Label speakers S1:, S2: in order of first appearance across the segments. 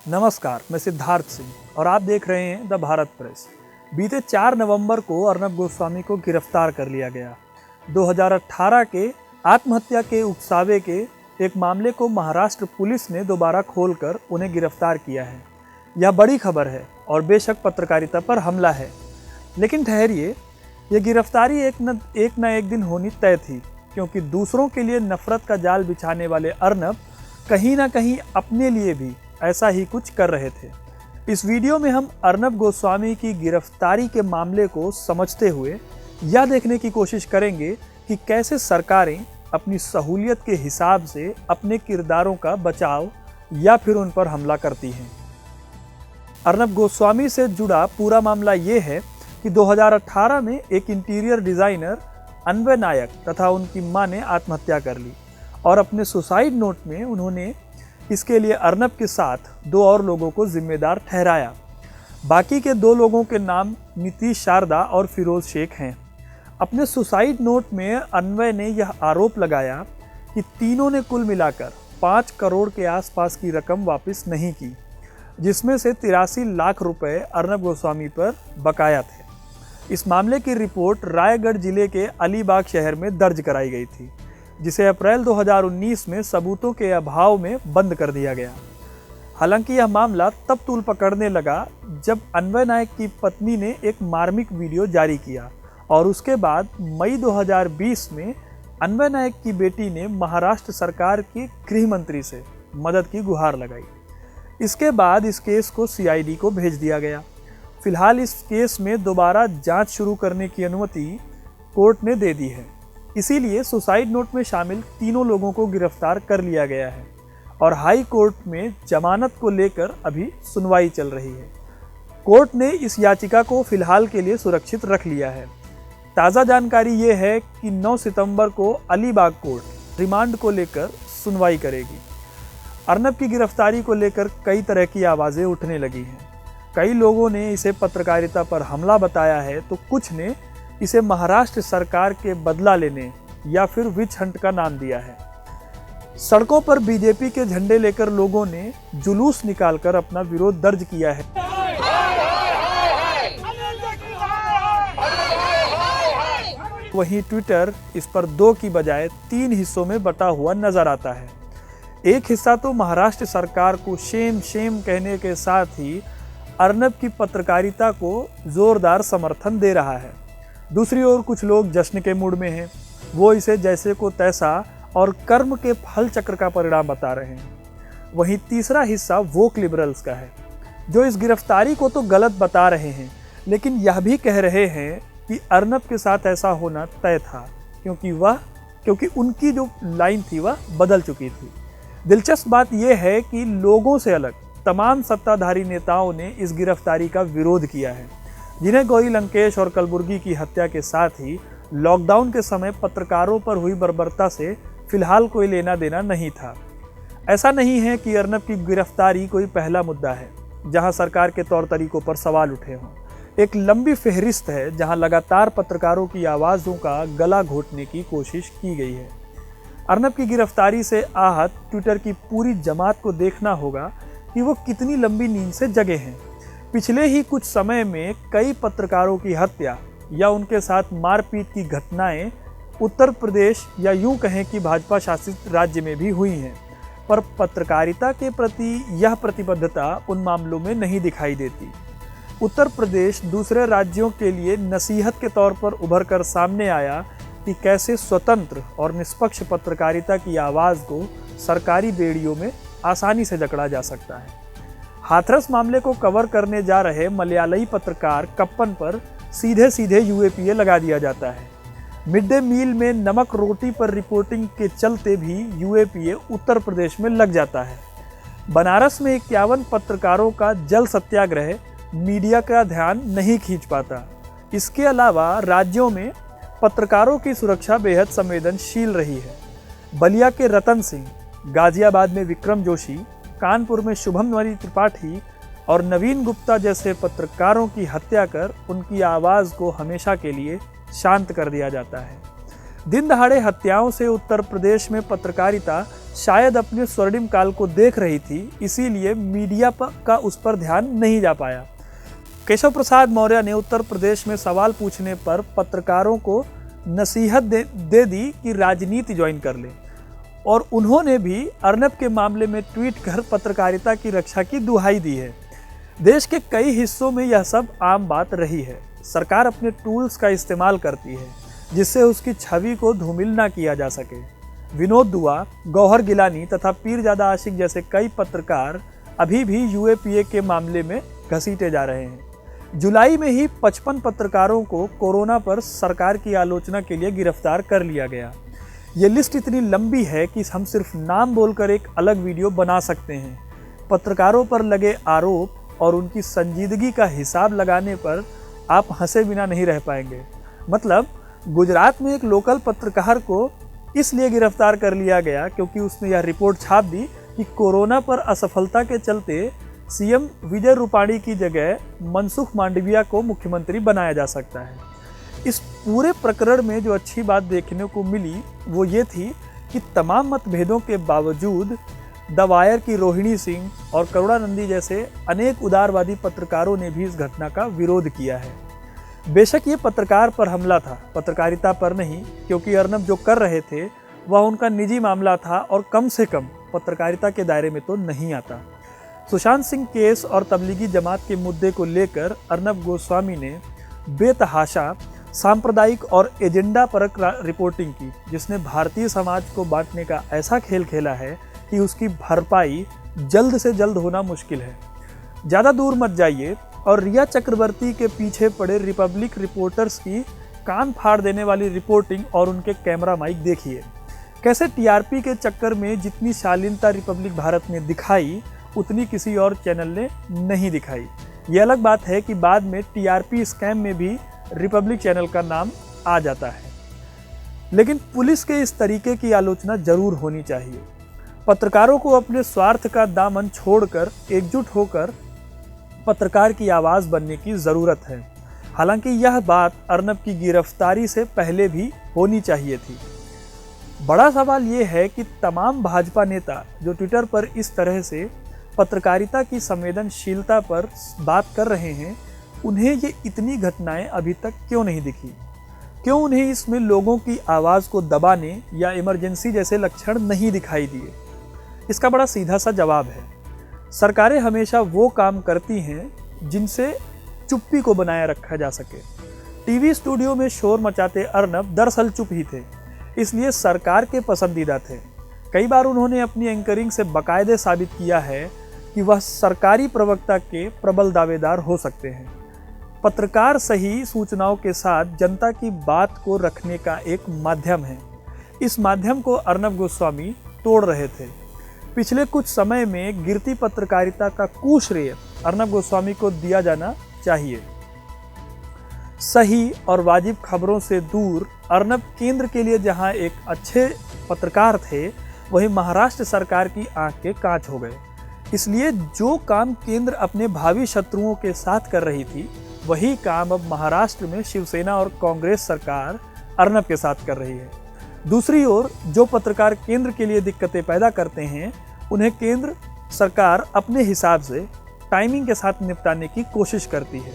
S1: नमस्कार, मैं सिद्धार्थ सिंह और आप देख रहे हैं द भारत प्रेस। बीते 4 नवंबर को अर्नब गोस्वामी को गिरफ्तार कर लिया गया। 2018 के आत्महत्या के उकसावे के एक मामले को महाराष्ट्र पुलिस ने दोबारा खोलकर उन्हें गिरफ्तार किया है। यह बड़ी खबर है और बेशक पत्रकारिता पर हमला है, लेकिन ठहरिए, यह गिरफ्तारी एक न एक दिन होनी तय थी, क्योंकि दूसरों के लिए नफरत का जाल बिछाने वाले अर्नब कहीं ना कहीं अपने लिए भी ऐसा ही कुछ कर रहे थे। इस वीडियो में हम अर्नब गोस्वामी की गिरफ्तारी के मामले को समझते हुए यह देखने की कोशिश करेंगे कि कैसे सरकारें अपनी सहूलियत के हिसाब से अपने किरदारों का बचाव या फिर उन पर हमला करती हैं। अर्नब गोस्वामी से जुड़ा पूरा मामला ये है कि 2018 में एक इंटीरियर डिज़ाइनर अन्वय नायक तथा उनकी मां ने आत्महत्या कर ली और अपने सुसाइड नोट में उन्होंने इसके लिए अर्नब के साथ 2 और लोगों को जिम्मेदार ठहराया। बाकी के 2 लोगों के नाम नीतीश शारदा और फिरोज शेख हैं। अपने सुसाइड नोट में अन्वय ने यह आरोप लगाया कि तीनों ने कुल मिलाकर 5 करोड़ के आसपास की रकम वापस नहीं की, जिसमें से 83 लाख रुपए अर्नब गोस्वामी पर बकाया थे। इस मामले की रिपोर्ट रायगढ़ जिले के अलीबाग शहर में दर्ज कराई गई थी, जिसे अप्रैल 2019 में सबूतों के अभाव में बंद कर दिया गया। हालांकि यह मामला तब तूल पकड़ने लगा जब अन्वय नायक की पत्नी ने एक मार्मिक वीडियो जारी किया और उसके बाद मई 2020 में अन्वय नायक की बेटी ने महाराष्ट्र सरकार के गृह मंत्री से मदद की गुहार लगाई। इसके बाद इस केस को CID को भेज दिया गया। फिलहाल इस केस में दोबारा जांच शुरू करने की अनुमति कोर्ट ने दे दी है। इसीलिए सुसाइड नोट में शामिल तीनों लोगों को गिरफ्तार कर लिया गया है और हाई कोर्ट में जमानत को लेकर अभी सुनवाई चल रही है। कोर्ट ने इस याचिका को फिलहाल के लिए सुरक्षित रख लिया है। ताज़ा जानकारी ये है कि 9 सितंबर को अलीबाग कोर्ट रिमांड को लेकर सुनवाई करेगी। अर्नब की गिरफ्तारी को लेकर कई तरह की आवाज़ें उठने लगी हैं। कई लोगों ने इसे पत्रकारिता पर हमला बताया है, तो कुछ ने इसे महाराष्ट्र सरकार के बदला लेने या फिर विच हंट का नाम दिया है। सड़कों पर बीजेपी के झंडे लेकर लोगों ने जुलूस निकालकर अपना विरोध दर्ज किया है। वहीं ट्विटर इस पर 2 की बजाय 3 हिस्सों में बटा हुआ नजर आता है। एक हिस्सा तो महाराष्ट्र सरकार को शेम शेम कहने के साथ ही अर्नब की पत्रकारिता को जोरदार समर्थन दे रहा है। दूसरी ओर कुछ लोग जश्न के मूड में हैं। वो इसे जैसे को तैसा और कर्म के फल चक्र का परिणाम बता रहे हैं। वहीं तीसरा हिस्सा वोक लिबरल्स का है, जो इस गिरफ्तारी को तो गलत बता रहे हैं, लेकिन यह भी कह रहे हैं कि अर्नब के साथ ऐसा होना तय था, क्योंकि उनकी जो लाइन थी वह बदल चुकी थी। दिलचस्प बात यह है कि लोगों से अलग तमाम सत्ताधारी नेताओं ने इस गिरफ्तारी का विरोध किया है, जिन्हें गौरी लंकेश और कलबुर्गी की हत्या के साथ ही लॉकडाउन के समय पत्रकारों पर हुई बर्बरता से फिलहाल कोई लेना देना नहीं था। ऐसा नहीं है कि अर्नब की गिरफ्तारी कोई पहला मुद्दा है जहां सरकार के तौर तरीकों पर सवाल उठे हों। एक लंबी फहरिस्त है जहां लगातार पत्रकारों की आवाज़ों का गला घोटने की कोशिश की गई है। अर्नब की गिरफ्तारी से आहत ट्विटर की पूरी जमात को देखना होगा कि वो कितनी लंबी नींद से जगे हैं। पिछले ही कुछ समय में कई पत्रकारों की हत्या या उनके साथ मारपीट की घटनाएं उत्तर प्रदेश या यूं कहें कि भाजपा शासित राज्य में भी हुई हैं, पर पत्रकारिता के प्रति यह प्रतिबद्धता उन मामलों में नहीं दिखाई देती। उत्तर प्रदेश दूसरे राज्यों के लिए नसीहत के तौर पर उभर कर सामने आया कि कैसे स्वतंत्र और निष्पक्ष पत्रकारिता की आवाज़ को सरकारी बेड़ियों में आसानी से जकड़ा जा सकता है। हाथरस मामले को कवर करने जा रहे मलयाली पत्रकार कप्पन पर सीधे UAPA लगा दिया जाता है। मिड डे मील में नमक रोटी पर रिपोर्टिंग के चलते भी UAPA उत्तर प्रदेश में लग जाता है। बनारस में 51 पत्रकारों का जल सत्याग्रह मीडिया का ध्यान नहीं खींच पाता। इसके अलावा राज्यों में पत्रकारों की सुरक्षा बेहद संवेदनशील रही है। बलिया के रतन सिंह, गाजियाबाद में विक्रम जोशी, कानपुर में शुभमवती त्रिपाठी और नवीन गुप्ता जैसे पत्रकारों की हत्या कर उनकी आवाज़ को हमेशा के लिए शांत कर दिया जाता है। दिन दहाड़े हत्याओं से उत्तर प्रदेश में पत्रकारिता शायद अपने स्वर्णिम काल को देख रही थी, इसीलिए मीडिया का उस पर ध्यान नहीं जा पाया। केशव प्रसाद मौर्य ने उत्तर प्रदेश में सवाल पूछने पर पत्रकारों को नसीहत दे दी कि राजनीति ज्वाइन कर ले, और उन्होंने भी अर्नब के मामले में ट्वीट कर पत्रकारिता की रक्षा की दुहाई दी है। देश के कई हिस्सों में यह सब आम बात रही है। सरकार अपने टूल्स का इस्तेमाल करती है जिससे उसकी छवि को धूमिल ना किया जा सके। विनोद दुआ, गौहर गिलानी तथा पीरजादा आशिक जैसे कई पत्रकार अभी भी यूएपीए के मामले में घसीटे जा रहे हैं। जुलाई में ही 55 पत्रकारों को कोरोना पर सरकार की आलोचना के लिए गिरफ्तार कर लिया गया। ये लिस्ट इतनी लंबी है कि हम सिर्फ नाम बोलकर एक अलग वीडियो बना सकते हैं। पत्रकारों पर लगे आरोप और उनकी संजीदगी का हिसाब लगाने पर आप हंसे बिना नहीं रह पाएंगे। मतलब गुजरात में एक लोकल पत्रकार को इसलिए गिरफ्तार कर लिया गया क्योंकि उसने यह रिपोर्ट छाप दी कि कोरोना पर असफलता के चलते सीएम विजय रूपाणी की जगह मनसुख मांडविया को मुख्यमंत्री बनाया जा सकता है। इस पूरे प्रकरण में जो अच्छी बात देखने को मिली वो ये थी कि तमाम मतभेदों के बावजूद द वायर की रोहिणी सिंह और करुणानंदी जैसे अनेक उदारवादी पत्रकारों ने भी इस घटना का विरोध किया है। बेशक ये पत्रकार पर हमला था, पत्रकारिता पर नहीं, क्योंकि अर्नब जो कर रहे थे वह उनका निजी मामला था और कम से कम पत्रकारिता के दायरे में तो नहीं आता। सुशांत सिंह केस और तबलीगी जमात के मुद्दे को लेकर अर्नब गोस्वामी ने बेतहाशा सांप्रदायिक और एजेंडा परक रिपोर्टिंग की, जिसने भारतीय समाज को बांटने का ऐसा खेल खेला है कि उसकी भरपाई जल्द से जल्द होना मुश्किल है। ज़्यादा दूर मत जाइए और रिया चक्रवर्ती के पीछे पड़े रिपब्लिक रिपोर्टर्स की कान फाड़ देने वाली रिपोर्टिंग और उनके कैमरा माइक देखिए। कैसे टीआरपी के चक्कर में जितनी शालीनता रिपब्लिक भारत ने दिखाई उतनी किसी और चैनल ने नहीं दिखाई। ये अलग बात है कि बाद में टीआरपी स्कैम में भी रिपब्लिक चैनल का नाम आ जाता है, लेकिन पुलिस के इस तरीके की आलोचना जरूर होनी चाहिए। पत्रकारों को अपने स्वार्थ का दामन छोड़कर एकजुट होकर पत्रकार की आवाज़ बनने की ज़रूरत है। हालांकि यह बात अर्नब की गिरफ्तारी से पहले भी होनी चाहिए थी। बड़ा सवाल ये है कि तमाम भाजपा नेता जो ट्विटर पर इस तरह से पत्रकारिता की संवेदनशीलता पर बात कर रहे हैं, उन्हें ये इतनी घटनाएं अभी तक क्यों नहीं दिखी? क्यों उन्हें इसमें लोगों की आवाज़ को दबाने या इमरजेंसी जैसे लक्षण नहीं दिखाई दिए? इसका बड़ा सीधा सा जवाब है, सरकारें हमेशा वो काम करती हैं जिनसे चुप्पी को बनाए रखा जा सके। टीवी स्टूडियो में शोर मचाते अर्नब दरअसल चुप ही थे, इसलिए सरकार के पसंदीदा थे। कई बार उन्होंने अपनी एंकरिंग से बाकायदे साबित किया है कि वह सरकारी प्रवक्ता के प्रबल दावेदार हो सकते हैं। पत्रकार सही सूचनाओं के साथ जनता की बात को रखने का एक माध्यम है। इस माध्यम को अर्नब गोस्वामी तोड़ रहे थे। पिछले कुछ समय में गिरती पत्रकारिता का कुश्रेय अर्नब गोस्वामी को दिया जाना चाहिए। सही और वाजिब खबरों से दूर अर्नब केंद्र के लिए जहां एक अच्छे पत्रकार थे, वहीं महाराष्ट्र सरकार की आंख के कांच हो गए। इसलिए जो काम केंद्र अपने भावी शत्रुओं के साथ कर रही थी, वही काम अब महाराष्ट्र में शिवसेना और कांग्रेस सरकार अर्नब के साथ कर रही है। दूसरी ओर जो पत्रकार केंद्र के लिए दिक्कतें पैदा करते हैं, उन्हें केंद्र सरकार अपने हिसाब से टाइमिंग के साथ निपटाने की कोशिश करती है।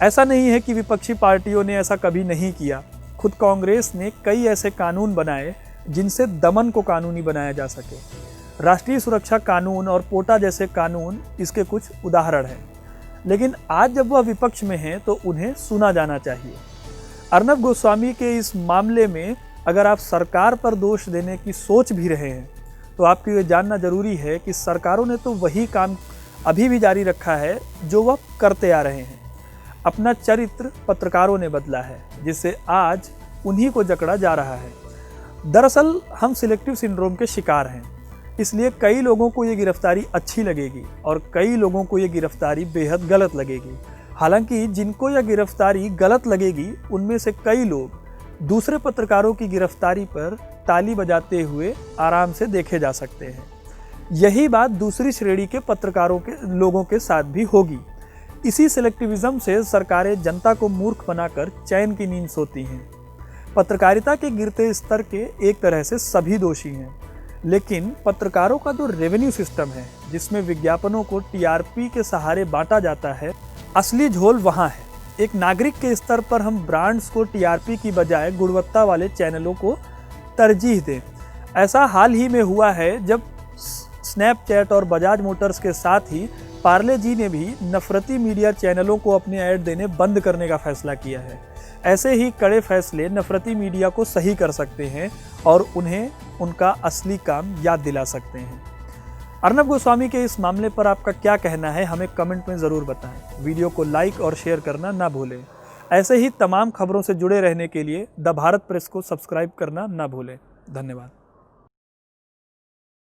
S1: ऐसा नहीं है कि विपक्षी पार्टियों ने ऐसा कभी नहीं किया। खुद कांग्रेस ने कई ऐसे कानून बनाए जिनसे दमन को कानूनी बनाया जा सके। राष्ट्रीय सुरक्षा कानून और पोटा जैसे कानून इसके कुछ उदाहरण हैं। लेकिन आज जब वह विपक्ष में हैं तो उन्हें सुना जाना चाहिए। अर्नब गोस्वामी के इस मामले में अगर आप सरकार पर दोष देने की सोच भी रहे हैं, तो आपको ये जानना जरूरी है कि सरकारों ने तो वही काम अभी भी जारी रखा है जो वह करते आ रहे हैं। अपना चरित्र पत्रकारों ने बदला है, जिससे आज उन्हीं को जकड़ा जा रहा है। दरअसल हम सिलेक्टिव सिंड्रोम के शिकार हैं, इसलिए कई लोगों को ये गिरफ्तारी अच्छी लगेगी और कई लोगों को ये गिरफ्तारी बेहद गलत लगेगी। हालांकि जिनको यह गिरफ्तारी गलत लगेगी, उनमें से कई लोग दूसरे पत्रकारों की गिरफ्तारी पर ताली बजाते हुए आराम से देखे जा सकते हैं। यही बात दूसरी श्रेणी के पत्रकारों के लोगों के साथ भी होगी। इसी सिलेक्टिविज्म से सरकारें जनता को मूर्ख बनाकर चैन की नींद सोती हैं। पत्रकारिता के गिरते स्तर के एक तरह से सभी दोषी हैं, लेकिन पत्रकारों का जो रेवेन्यू सिस्टम है, जिसमें विज्ञापनों को टीआरपी के सहारे बांटा जाता है, असली झोल वहाँ है। एक नागरिक के स्तर पर हम ब्रांड्स को टीआरपी की बजाय गुणवत्ता वाले चैनलों को तरजीह दें। ऐसा हाल ही में हुआ है जब स्नैपचैट और बजाज मोटर्स के साथ ही पार्ले जी ने भी नफरती मीडिया चैनलों को अपने ऐड देने बंद करने का फैसला किया है। ऐसे ही कड़े फैसले नफरती मीडिया को सही कर सकते हैं और उन्हें उनका असली काम याद दिला सकते हैं। अर्नब गोस्वामी के इस मामले पर आपका क्या कहना है, हमें कमेंट में ज़रूर बताएं। वीडियो को लाइक और शेयर करना ना भूलें। ऐसे ही तमाम खबरों से जुड़े रहने के लिए द भारत प्रेस को सब्सक्राइब करना ना भूलें। धन्यवाद।